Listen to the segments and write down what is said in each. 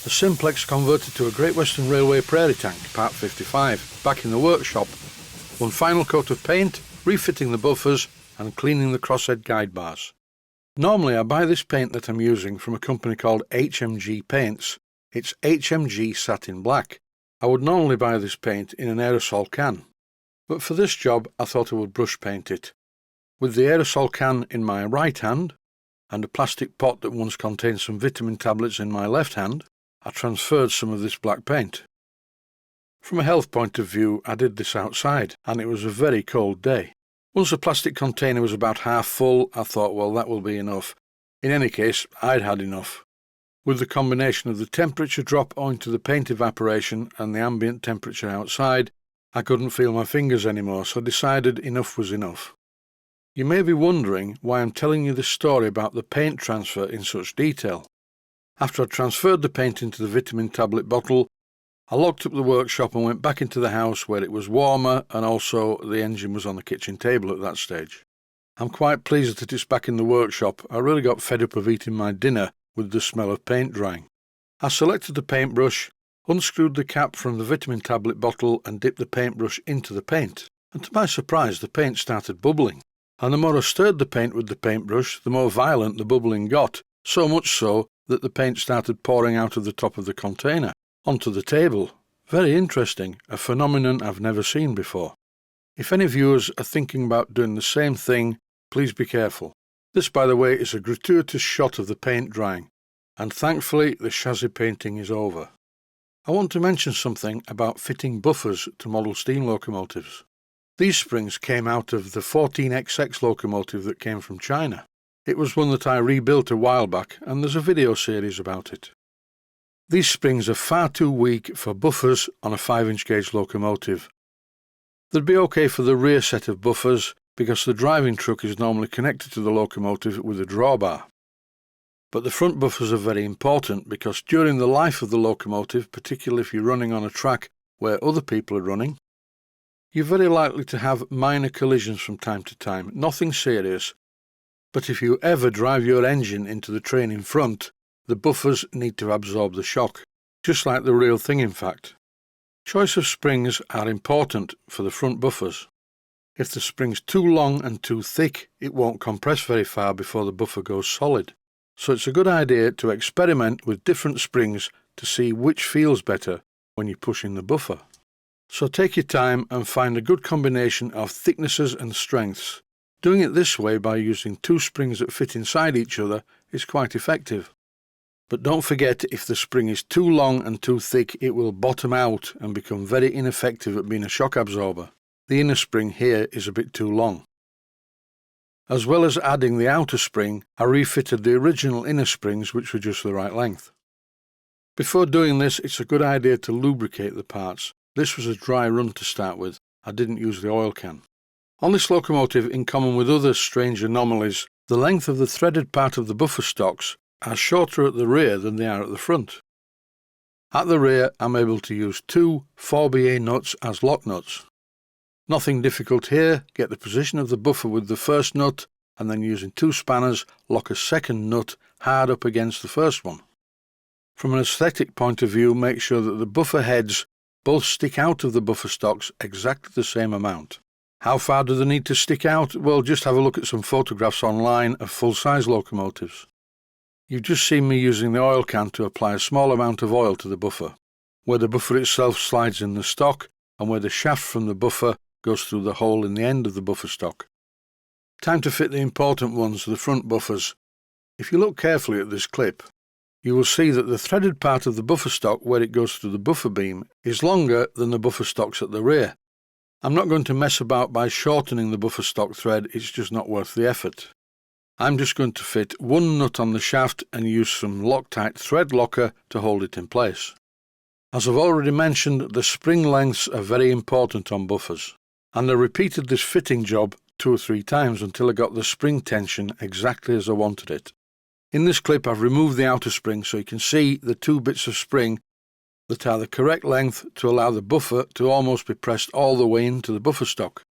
The Simplex converted to a Great Western Railway Prairie tank, Part 55, back in the workshop. One final coat of paint, refitting the buffers and cleaning the Crosshead Guide Bars. Normally I buy this paint that I'm using from a company called HMG Paints. It's HMG Satin Black. I would normally buy this paint in an aerosol can, but for this job I thought I would brush paint it. With the aerosol can in my right hand and a plastic pot that once contained some vitamin tablets in my left hand, I transferred some of this black paint. From a health point of view, I did this outside, and it was a very cold day. Once the plastic container was about half full, I thought, well, that will be enough. In any case, I'd had enough. With the combination of the temperature drop owing to the paint evaporation and the ambient temperature outside, I couldn't feel my fingers anymore, so I decided enough was enough. You may be wondering why I'm telling you this story about the paint transfer in such detail. After I transferred the paint into the vitamin tablet bottle, I locked up the workshop and went back into the house where it was warmer, and also the engine was on the kitchen table at that stage. I'm quite pleased that it's back in the workshop. I really got fed up of eating my dinner with the smell of paint drying. I selected the paintbrush, unscrewed the cap from the vitamin tablet bottle and dipped the paintbrush into the paint. And to my surprise, the paint started bubbling. And the more I stirred the paint with the paintbrush, the more violent the bubbling got, so much so that the paint started pouring out of the top of the container onto the table. Very interesting, a phenomenon I've never seen before. If any viewers are thinking about doing the same thing, please be careful. This, by the way, is a gratuitous shot of the paint drying, and thankfully the chassis painting is over. I want to mention something about fitting buffers to model steam locomotives. These springs came out of the 14XX locomotive that came from China. It was one that I rebuilt a while back, and there's a video series about it. These springs are far too weak for buffers on a 5-inch gauge locomotive. They'd be okay for the rear set of buffers because the driving truck is normally connected to the locomotive with a drawbar. But the front buffers are very important because during the life of the locomotive, particularly if you're running on a track where other people are running, you're very likely to have minor collisions from time to time, nothing serious. But if you ever drive your engine into the train in front, the buffers need to absorb the shock, just like the real thing in fact. Choice of springs are important for the front buffers. If the spring's too long and too thick, it won't compress very far before the buffer goes solid. So it's a good idea to experiment with different springs to see which feels better when you're pushing the buffer. So take your time and find a good combination of thicknesses and strengths. Doing it this way by using two springs that fit inside each other is quite effective. But don't forget, if the spring is too long and too thick, it will bottom out and become very ineffective at being a shock absorber. The inner spring here is a bit too long. As well as adding the outer spring, I refitted the original inner springs, which were just the right length. Before doing this, it's a good idea to lubricate the parts. This was a dry run to start with. I didn't use the oil can. On this locomotive, in common with other strange anomalies, the length of the threaded part of the buffer stocks are shorter at the rear than they are at the front. At the rear, I'm able to use two 4BA nuts as lock nuts. Nothing difficult here. Get the position of the buffer with the first nut, and then using two spanners, lock a second nut hard up against the first one. From an aesthetic point of view, make sure that the buffer heads both stick out of the buffer stocks exactly the same amount. How far do they need to stick out? Well, just have a look at some photographs online of full-size locomotives. You've just seen me using the oil can to apply a small amount of oil to the buffer, where the buffer itself slides in the stock and where the shaft from the buffer goes through the hole in the end of the buffer stock. Time to fit the important ones, the front buffers. If you look carefully at this clip, you will see that the threaded part of the buffer stock where it goes through the buffer beam is longer than the buffer stocks at the rear. I'm not going to mess about by shortening the buffer stock thread, it's just not worth the effort. I'm just going to fit one nut on the shaft and use some Loctite thread locker to hold it in place. As I've already mentioned, the spring lengths are very important on buffers, and I repeated this fitting job 2 or 3 times until I got the spring tension exactly as I wanted it. In this clip I've removed the outer spring so you can see the 2 bits of spring that are the correct length to allow the buffer to almost be pressed all the way into the buffer stock.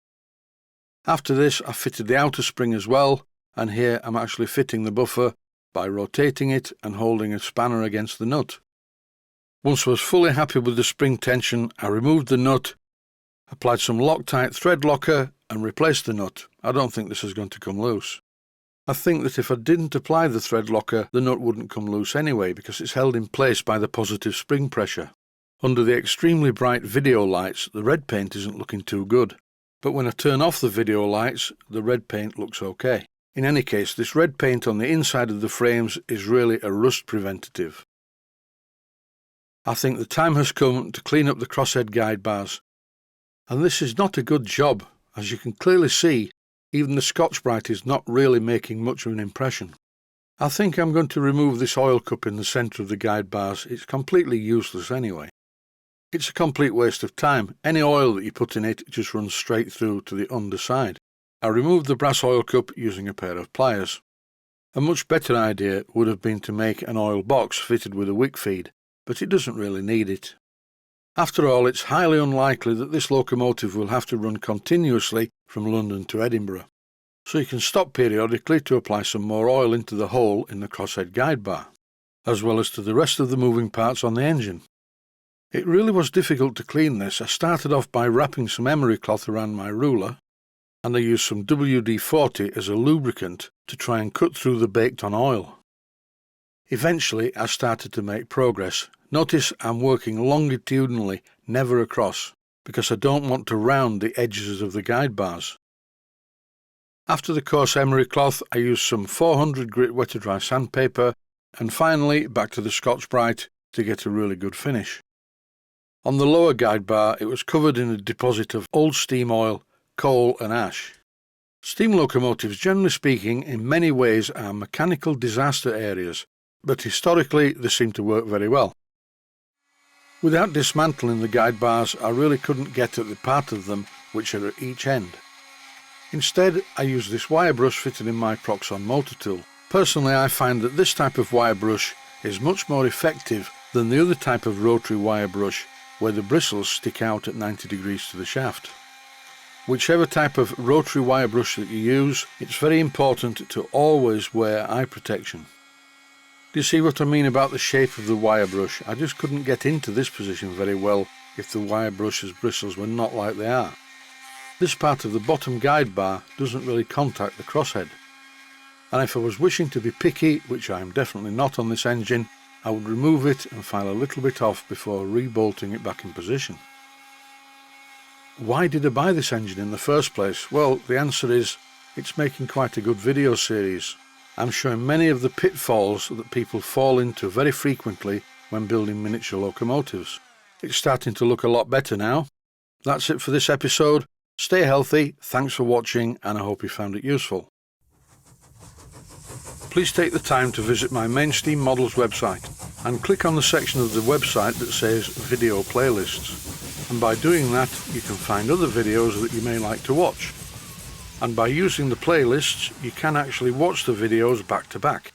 After this I fitted the outer spring as well, and here I'm actually fitting the buffer by rotating it and holding a spanner against the nut. Once I was fully happy with the spring tension, I removed the nut, applied some Loctite thread locker and replaced the nut. I don't think this is going to come loose. I think that if I didn't apply the thread locker, the nut wouldn't come loose anyway because it's held in place by the positive spring pressure. Under the extremely bright video lights, the red paint isn't looking too good. But when I turn off the video lights, the red paint looks okay. In any case, this red paint on the inside of the frames is really a rust preventative. I think the time has come to clean up the Crosshead Guide Bars. And this is not a good job. As you can clearly see, even the Scotch-Brite is not really making much of an impression. I think I'm going to remove this oil cup in the centre of the guide bars. It's completely useless anyway. It's a complete waste of time. Any oil that you put in it just runs straight through to the underside. I removed the brass oil cup using a pair of pliers. A much better idea would have been to make an oil box fitted with a wick feed, but it doesn't really need it. After all, it's highly unlikely that this locomotive will have to run continuously from London to Edinburgh, so you can stop periodically to apply some more oil into the hole in the Crosshead Guide Bar, as well as to the rest of the moving parts on the engine. It really was difficult to clean this. I started off by wrapping some emery cloth around my ruler, and I used some WD-40 as a lubricant to try and cut through the baked-on oil. Eventually, I started to make progress. Notice I'm working longitudinally, never across, because I don't want to round the edges of the guide bars. After the coarse emery cloth, I used some 400 grit wet-to-dry sandpaper, and finally back to the Scotch-Brite to get a really good finish. On the lower guide bar, it was covered in a deposit of old steam oil, coal and ash. Steam locomotives, generally speaking, in many ways are mechanical disaster areas, but historically they seem to work very well. Without dismantling the guide bars, I really couldn't get at the part of them which are at each end. Instead, I used this wire brush fitted in my Proxxon motor tool. Personally, I find that this type of wire brush is much more effective than the other type of rotary wire brush where the bristles stick out at 90 degrees to the shaft. Whichever type of rotary wire brush that you use, it's very important to always wear eye protection. Do you see what I mean about the shape of the wire brush? I just couldn't get into this position very well if the wire brush's bristles were not like they are. This part of the bottom guide bar doesn't really contact the crosshead. And if I was wishing to be picky, which I am definitely not on this engine, I would remove it and file a little bit off before rebolting it back in position. Why did I buy this engine in the first place? Well, the answer is, it's making quite a good video series. I'm showing many of the pitfalls that people fall into very frequently when building miniature locomotives. It's starting to look a lot better now. That's it for this episode. Stay healthy, thanks for watching, and I hope you found it useful. Please take the time to visit my main Steam Models website and click on the section of the website that says Video Playlists. And by doing that, you can find other videos that you may like to watch. And by using the playlists, you can actually watch the videos back to back.